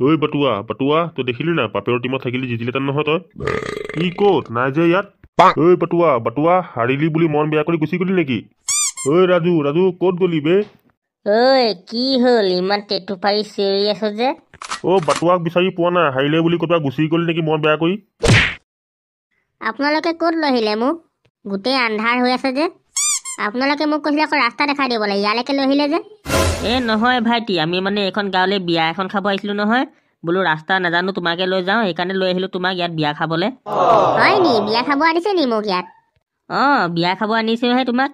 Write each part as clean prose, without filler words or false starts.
ঐ বাটুৱা বাটুৱা তই দেখিলি না পাপেৰৰ টিমত থাকিলি জিতিলে তাত নহয় তই ই ক'ত নাই যে ইয়াত ঐ বাটুৱা বাটুৱা হাৰিলি বুলি মন বেয়া কৰি গুচি গলি নেকি ঐ ৰাজু ৰাজু ক'ত গলি বে ঐ কি হ'ল ইমান টেটু পাৰি চিঞৰি আছ যে বাটুৱাক বিচাৰি পোৱা নাই হাৰিলে বুলি ক'ৰবাত গুচি গলি নেকি মন বেয়া কৰি আপোনালোকে ক'ত লৈ আহিলে মোক গোটেই আন্ধাৰ হৈ আছে যে আপোনালোকে মোক কৈছিলে আকৌ ৰাস্তা দেখাই দিবলৈ ইয়ালৈকে লৈ আহিলে যে নহয় ভাইটি আমি মানে এইখন গাঁৱলৈ বিয়া এখন খাব আহিছিলোঁ নহয় বোলো ৰাস্তা নাজানো তোমাকে লৈ যাওঁ সেইকাৰণে লৈ আহিলোঁ তোমাক ইয়াত বিয়া খাবলৈ হয় নি বিয়া খাব আনিছে নি মোক ইয়াত বিয়া খাব আনিছোহে তোমাক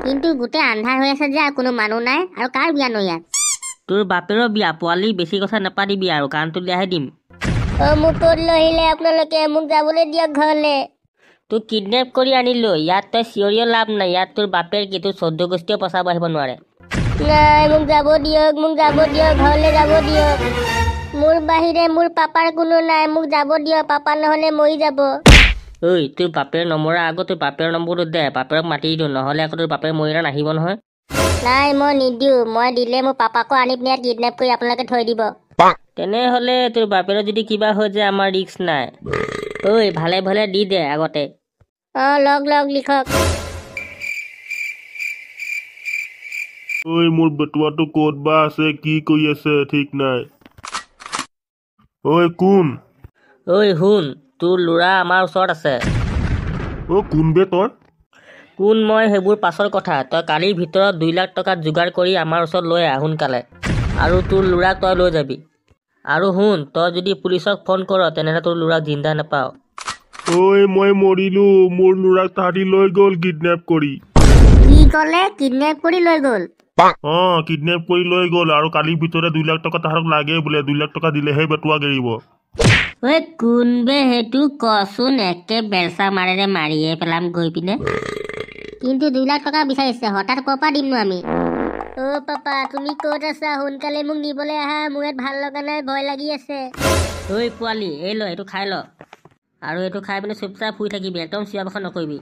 কিন্তু গোটেই আন্ধাৰ হৈ আছে যে আৰু কোনো মানুহ নাই আৰু কাৰ বিয়ানো ইয়াত তোৰ বাপেৰৰ বিয়া পোৱালি বেছি কথা নাপাতিবি আৰু কাৰণটো দিয়াহে দিম মোক ক'ত লৈ আহিলে আপোনালোকে মোক যাবলৈ দিয়ক ঘৰলৈ তোক কিডনেপ কৰি আনিলোঁ ইয়াত তই চিঞৰিও লাভ নাই ইয়াত তোৰ বাপেৰ কি তোৰ 14 গোষ্ঠীও পচাব আহিব নোৱাৰে নাই মোক যাব দিয়ক ঘৰলৈ যাব দিয়ক মোৰ বাহিৰে মোৰ পাপাৰ কোনো নাই মোক যাব দিয়ক পাপা নহ'লে মৰি যাব ঐ তোৰ বাপেৰ নমৰা আগত তোৰ বাপেৰ নম্বৰটো দে বাপেৰক মাতি দিওঁ নহ'লে আকৌ তোৰ বাপেৰ মৰিলে নাহিব নহয় নাই মই নিদিওঁ মই দিলে মোৰ পাপাকো আনি পিনে কিডনেপ কৰি আপোনালোকে থৈ দিব তেনেহ'লে তোৰ বাপেৰৰ যদি কিবা হৈ যায় আমাৰ ৰিস্ক নাই ঐ ভালে ভালে দি দে আগতে লগ লিখক মোৰ বেটুৱাটো ক'ত বা আছে কি কৰি আছে ঠিক নাই কোন শুন তোৰ ল'ৰা আমাৰ ওচৰত আছে কোন বে তই কোন মই সেইবোৰ পাছৰ কথা তই কালিৰ ভিতৰত 2 লাখ টকা যোগাৰ কৰি আমাৰ ওচৰত লৈ আহ সোনকালে আৰু তোৰ ল'ৰাক তই লৈ যাবি আৰু শুন তই যদি পুলিচক ফোন কৰ তেনেহ'লে তোৰ ল'ৰাক জিন্দা নাপাৱ মই মৰিলো মোৰ ল'ৰাক তাহাঁতি লৈ গ'ল কিডনেপ কৰি কি ক'লে কিডনেপ কৰি লৈ গ'ল কিডনেপ কৰি লৈ গ'ল আৰু কালিৰ ভিতৰতে 2 লাখ টকা তাহাঁতক লাগে বোলে 2 লাখ টকা দিলেহে বেটুৱাক এৰিব কোন বে সেইটো কচোন একে বেলচা মাৰেৰে মাৰিয়ে পেলাম গৈ পিনে কিন্তু 2 লাখ টকা বিচাৰিছে হঠাৎ ক'ৰ পৰা দিমনো আমি পাপা তুমি ক'ত আছা সোনকালে মোক নিবলৈ আহা মোৰ ইয়াত ভাল লগা নাই ভয় লাগি আছে পোৱালি এই ল এইটো খাই ল আৰু এইটো খাই পিনে চুপচাপ শুই থাকিবি একদম চিঞৰ বাখৰ নকৰিবি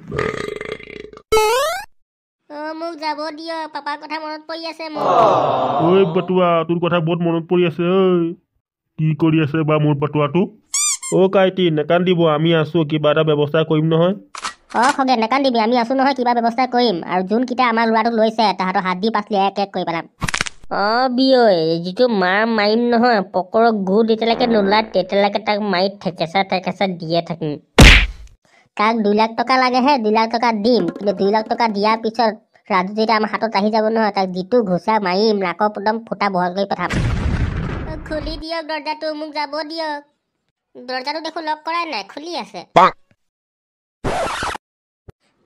মোক যাব দিয়ক পাপাৰ কথা মনত পৰি আছে মোৰ বাটুৱা তোৰ কথা বহুত মনত পৰি আছে কি কৰি আছে বা মোৰ বাটুৱাটো কাইটি নেকান্দিব আমি আছো কিবা এটা ব্যৱস্থা কৰিম নহয় খগে নেকান্দিবি আমি আছো নহয় কিবা ব্যৱস্থা কৰিম আৰু যোনকেইটা আমাৰ ল'ৰাটোক লৈছে তাহাঁতৰ হাত দি পাছলি এক কৰি পেলাম বিয়ৈ যিটো মাৰিম নহয় পকৰক গোট এতিয়ালৈকে নোলায় তেতিয়ালৈকে তাক মাৰি ঠেকেচা দিয়ে থাকিম তাক 2 লাখ টকা লাগেহে 2 লাখ টকা দিম কিন্তু 2 লাখ টকা দিয়াৰ পিছত ৰাজু যেতিয়া আমাৰ হাতত আহি যাব নহয় তাক যিটো ঘোচা মাৰিম নাকৰ একদম ফুটা বহল কৰি পঠাম খুলি দিয়ক দৰ্জাটো মোক যাব দিয়ক দৰ্জাটো দেখোন লক কৰাই নাই খুলি আছে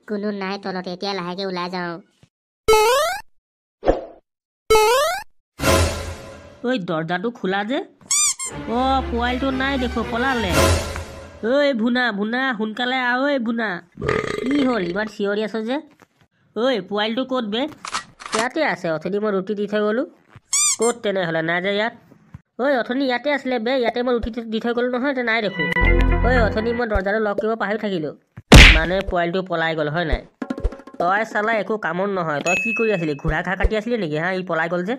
কোনো নাই তলত এতিয়া লাহেকে ওলাই যাওঁ দৰ্জাটো খোলা যে পোৱালিটো নাই দেখো পলালে ভুনা সোনকালে আহ ভুনা কি হ'ল ইমান চিঞৰি আছ যে পোৱালিটো ক'ত বে ইয়াতে আছে অথনি মই ৰুটি দি থৈ গ'লোঁ ক'ত তেনেহ'লে নাই যে ইয়াত অথনি ইয়াতে আছিলে বে ইয়াতে মই ৰুটি দি থৈ গ'লোঁ নহয় নাই দেখোঁ অথনি মই দৰ্জাটো লক কৰিব পাহৰি থাকিলোঁ মানে পোৱালিটো পলাই গ'ল হয় নাই তই চালা একো কামত নহয় তই কি কৰি আছিলি ঘোঁৰা ঘাঁহ কাটি আছিলি নেকি ই পলাই গ'ল যে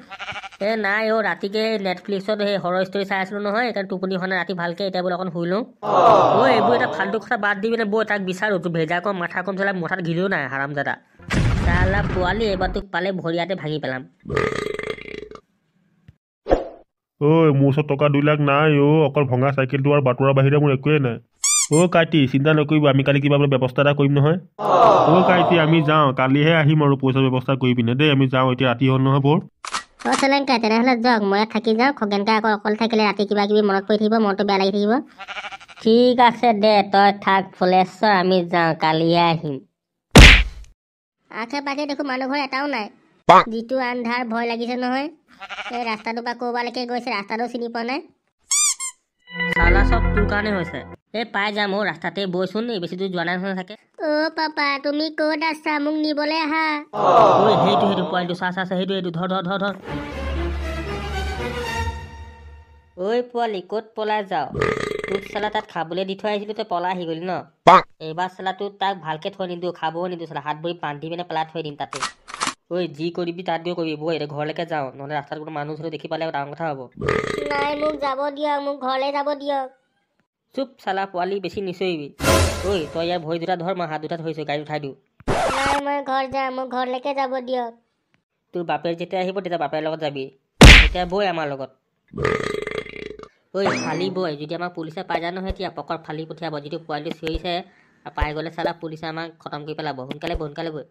নাই ৰাতিকে নেটফ্লিক্সত সেই হৰৰ ষ্টৰি চাই আছিলোঁ নহয় সেইকাৰণে টোপনি হোৱা নাই ৰাতি ভালকৈ এতিয়া বোলে অকণ শুই লওঁ এইবোৰ এটা ফাল্টু কথা বাদ দি পিনে বৈ তাক বিচাৰোঁ তোৰ ভেজা কম মাথা কম চলাই মাথাত ঘিলিও নাই হাৰামজাদা চালা পোৱালি এইবাৰ তোক পালে ভৰিয়াতে ভাঙি পেলাম মোৰ ওচৰত টকা 2 লাখ নাই অকল ভঙা চাইকেলটো আৰু বাটুৱাৰ বাহিৰে মোৰ একোৱেই নাই কাইটি চিন্তা নকৰিব আমি কালি কিবা ব্যৱস্থা এটা কৰিম নহয় কাইটি আমি যাওঁ কালিহে আহিম আৰু পইচা ব্যৱস্থা কৰি পিনে দেই আমি যাওঁ এতিয়া ৰাতি হ'ল নহয় বৰ চেলেংকা তেনেহ'লে যাওক মই ইয়াত থাকি যাওঁ খগেনকা আকৌ অকল থাকিলে ৰাতি কিবা কিবি মনত পৰি থাকিব মনটো বেয়া লাগি থাকিব ঠিক আছে দে তই থাক ফুলেশ্বৰ আমি যাওঁ কালিহে আহিম আশে পাশে দেখোন মানুহ ঘৰ এটাও নাই যিটো আন্ধাৰ ভয় লাগিছে নহয় এই ৰাস্তাটো বা ক'ৰবালৈকে গৈছে ৰাস্তাটো চিনি পোৱা নাই চালা চব তোৰ কাৰণে হৈছে পাই যাম ৰাস্তাতে বৈচোন বেছি দূৰ যোৱা নাই নহয় থাকে পাপা তুমি ক'ত আছা মোক নিবলৈ আহা সেইটো পোৱালিটো চা সেইটো ধৰ পোৱালি ক'ত পলাই যাওঁ তোক চালা তাত খাবলৈ দি থৈ আহিছিলোঁ তই পলাই আহি গ'লি ন এইবাৰ চালা তোক তাক ভালকৈ থৈ নিদিওঁ খাবও নিদিওঁ চালা হাত ভৰি বান্ধি পিনে পেলাই থৈ দিম তাতে ঐ যি কৰিবি তাত গৈ কৰিবি বৈ এতিয়া ঘৰলৈকে যাওঁ নহ'লে ৰাস্তাত কোনো মানুহ চানুহ দেখি পালে ডাঙৰ কথা হ'ব নাই মোক যাব দিয়ক মোক ঘৰলৈ যাব দিয়ক চুপ চালা পোৱালি বেছি নিচৰিবি ঐ তই ইয়াৰ ভৰি দুটা ধৰ মই হাত দুটা ধৰিছোঁ গাড়ী উঠাই দিওঁ নাই মই ঘৰ যাম মোক ঘৰলৈকে যাব দিয়ক তোৰ বাপেৰ যেতিয়া আহিব তেতিয়া বাপেৰ লগত যাবি এতিয়া বৈ আমাৰ লগত ঐ ফালি বৈ যদি আমাক পুলিচে পাই যায় নহয় এতিয়া পকৰ ফালি পঠিয়াব যিটো পোৱালিটো চিঞৰিছে পাই গ'লে চালা পুলিচে আমাক খতম কৰি পেলাব সোনকালে বৈ